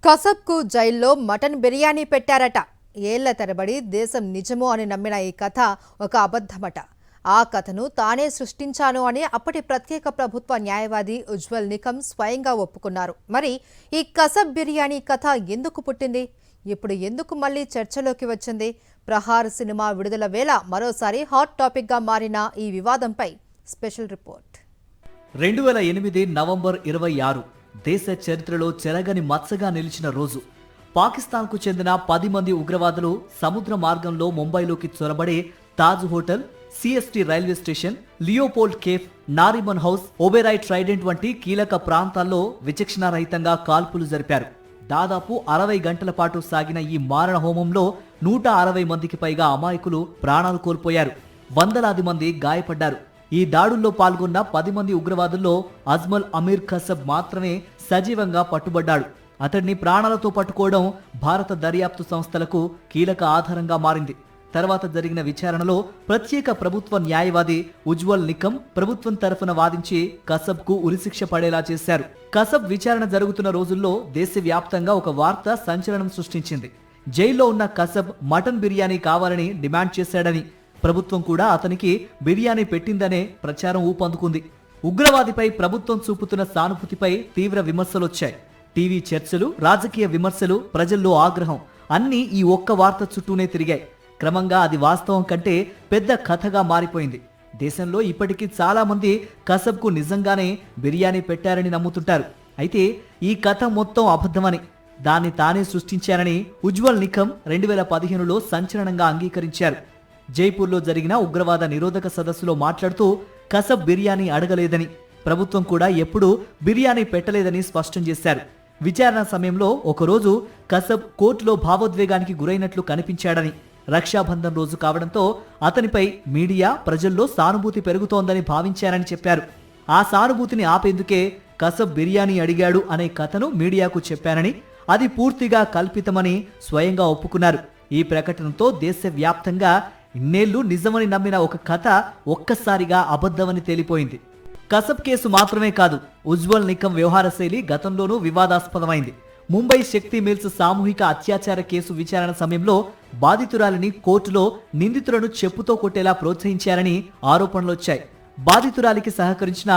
కసబ్కు జైల్లో మటన్ బిర్యానీ పెట్టారట. ఏళ్ల తరబడి దేశం నిజమో అని నమ్మిన ఈ కథ ఒక అబద్ధమట. ఆ కథను తానే సృష్టించాను అని అప్పటి ప్రత్యేక ప్రభుత్వ న్యాయవాది ఉజ్వల్ నికమ్ స్వయంగా ఒప్పుకున్నారు. మరి ఈ కసబ్ బిర్యానీ కథ ఎందుకు పుట్టింది? ఇప్పుడు ఎందుకు మళ్లీ చర్చలోకి వచ్చింది? ప్రహార్ సినిమా విడుదల వేళ మరోసారి హాట్ టాపిక్గా మారిన ఈ వివాదంపై స్పెషల్ రిపోర్ట్. 2008 నవంబర్ 26 దేశ చరిత్రలో చెరగని మచ్చగా నిలిచిన రోజు. పాకిస్తాన్కు చెందిన 10 మంది ఉగ్రవాదులు సముద్ర మార్గంలో ముంబైలోకి చొరబడి Taj hotel, CST railway station, Leopold cafe, Nariman house, Oberoi Trident వంటి కీలక ప్రాంతాల్లో విచక్షణారహితంగా కాల్పులు జరిపారు. దాదాపు 60 గంటల పాటు సాగిన ఈ మారణ హోమంలో 160 మందికి పైగా అమాయకులు ప్రాణాలు కోల్పోయారు. వందలాది మంది గాయపడ్డారు. ఈ దాడుల్లో పాల్గొన్న 10 మంది ఉగ్రవాదుల్లో అజ్మల్ అమీర్ కసబ్ మాత్రమే సజీవంగా పట్టుబడ్డాడు. అతడిని ప్రాణాలతో పట్టుకోవడం భారత దర్యాప్తు సంస్థలకు కీలక ఆధారంగా మారింది. తర్వాత జరిగిన విచారణలో ప్రత్యేక ప్రభుత్వ న్యాయవాది ఉజ్వల్ నికమ్ ప్రభుత్వం తరఫున వాదించి కసబ్కు ఉరిశిక్ష పడేలా చేశారు. కసబ్ విచారణ జరుగుతున్న రోజుల్లో దేశవ్యాప్తంగా ఒక వార్త సంచలనం సృష్టించింది. జైల్లో ఉన్న కసబ్ మటన్ బిర్యానీ కావాలని డిమాండ్ చేశాడని, ప్రభుత్వం కూడా అతనికి బిర్యానీ పెట్టిందనే ప్రచారం ఊపందుకుంది. ఉగ్రవాదిపై ప్రభుత్వం చూపుతున్న సానుభూతిపై తీవ్ర విమర్శలొచ్చాయి. టీవీ చర్చలు, రాజకీయ విమర్శలు, ప్రజల్లో ఆగ్రహం అన్నీ ఈ ఒక్క వార్త చుట్టూనే తిరిగాయి. క్రమంగా అది వాస్తవం కంటే పెద్ద కథగా మారిపోయింది. దేశంలో ఇప్పటికీ చాలా మంది కసబ్కు నిజంగానే బిర్యానీ పెట్టారని నమ్ముతుంటారు. అయితే ఈ కథ మొత్తం అబద్ధమని, దాన్ని తానే సృష్టించారని ఉజ్వల్ నికమ్ 2015లో సంచలనంగా అంగీకరించారు. జైపూర్లో జరిగిన ఉగ్రవాద నిరోధక సదస్సులో మాట్లాడుతూ కసబ్ బిర్యానీ అడగలేదని, ప్రభుత్వం కూడా ఎప్పుడూ బిర్యానీ పెట్టలేదని స్పష్టం చేశారు. విచారణ సమయంలో ఒకరోజు కసబ్ కోర్టులో భావోద్వేగానికి గురైనట్లు కనిపించాడని, రక్షాబంధన్ రోజు కావడంతో అతనిపై మీడియా, ప్రజల్లో సానుభూతి పెరుగుతోందని భావించారని చెప్పారు. ఆ సానుభూతిని ఆపేందుకే కసబ్ బిర్యానీ అడిగాడు అనే కథను మీడియాకు చెప్పారని, అది పూర్తిగా కల్పితమని స్వయంగా ఒప్పుకున్నారు. ఈ ప్రకటనతో దేశవ్యాప్తంగా ఇన్నేళ్లు నిజమని నమ్మిన ఒక కథ ఒక్కసారిగా అబద్ధమని తేలిపోయింది. కసబ్ కేసు మాత్రమే కాదు, ఉజ్వల్ నికమ్ వ్యవహార శైలి గతంలోనూ వివాదాస్పదమైంది. ముంబై శక్తి మిల్స్ సామూహిక అత్యాచార కేసు విచారణ సమయంలో బాధితురాలిని కోర్టులో నిందితులను చెప్పుతో కొట్టేలా ప్రోత్సహించారని ఆరోపణలొచ్చాయి. బాధితురాలికి సహకరించిన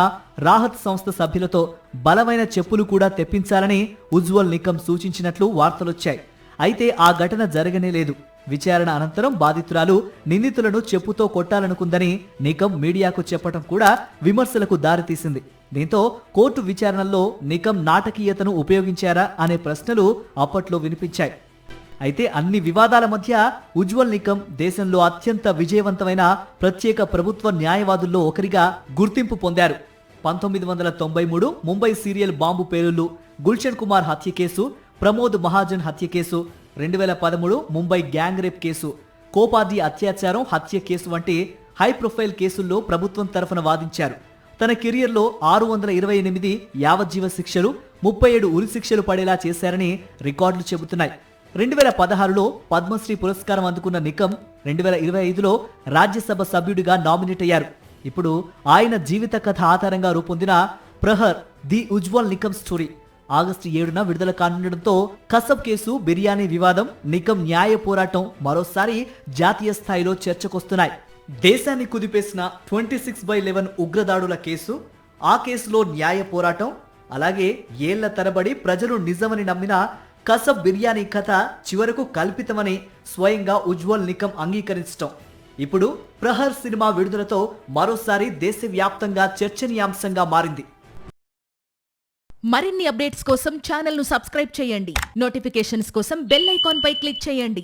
రాహత్ సంస్థ సభ్యులతో బలమైన చెప్పులు కూడా తెప్పించాలని ఉజ్వల్ నికమ్ సూచించినట్లు వార్తలొచ్చాయి. అయితే ఆ ఘటన జరగనే లేదు. విచారణ అనంతరం బాధితురాలు నిందితులను చెప్పుతో కొట్టాలనుకుందని నికమ్ మీడియాకు చెప్పడం కూడా విమర్శలకు దారితీసింది. దీంతో కోర్టు విచారణల్లో నికమ్ నాటకీయతను ఉపయోగించారా అనే ప్రశ్నలు అప్పట్లో వినిపించాయి. అయితే అన్ని వివాదాల మధ్య ఉజ్వల్ నికమ్ దేశంలో అత్యంత విజయవంతమైన ప్రత్యేక ప్రభుత్వ న్యాయవాదుల్లో ఒకరిగా గుర్తింపు పొందారు. 1993 ముంబై సీరియల్ బాంబు పేలుళ్లు, గుల్షన్ కుమార్ హత్య కేసు, ప్రమోద్ మహాజన్ హత్య case, 2013 Mumbai gang rape case, కోపాది అత్యాచారం హత్య కేసు వంటి హై ప్రొఫైల్ కేసుల్లో ప్రభుత్వం తరఫున వాదించారు. తన కెరియర్లో 628 యావజ్జీవ శిక్షలు, 37 ఉరి శిక్షలు పడేలా చేశారని రికార్డులు చెబుతున్నాయి. 2016లో పద్మశ్రీ పురస్కారం అందుకున్న నికమ్ 2025లో రాజ్యసభ సభ్యుడిగా నామినేట్ అయ్యారు. ఇప్పుడు ఆయన జీవిత కథ ఆధారంగా రూపొందిన Prahar the Ujjwal Nikam story August 7న విడుదల కానుండటంతో కసబ్ కేసు, బిర్యానీ వివాదం, నికమ్ న్యాయ పోరాటం మరోసారి జాతీయ స్థాయిలో చర్చకొస్తున్నాయి. దేశాన్ని కుదిపేసిన 26/11 ఉగ్రదాడుల కేసు, ఆ కేసులో న్యాయ పోరాటం, అలాగే ఏళ్ల తరబడి ప్రజలు నిజమని నమ్మిన కసబ్ బిర్యానీ కథ చివరకు కల్పితమని స్వయంగా ఉజ్వల్ నికమ్ అంగీకరించటం ఇప్పుడు ప్రహర్ సినిమా విడుదలతో మరోసారి దేశవ్యాప్తంగా చర్చనీయాంశంగా మారింది. మరిన్ని అప్డేట్స్ కోసం ఛానల్ ను సబ్స్క్రైబ్ చేయండి. నోటిఫికేషన్స్ కోసం బెల్ ఐకాన్ పై క్లిక్ చేయండి.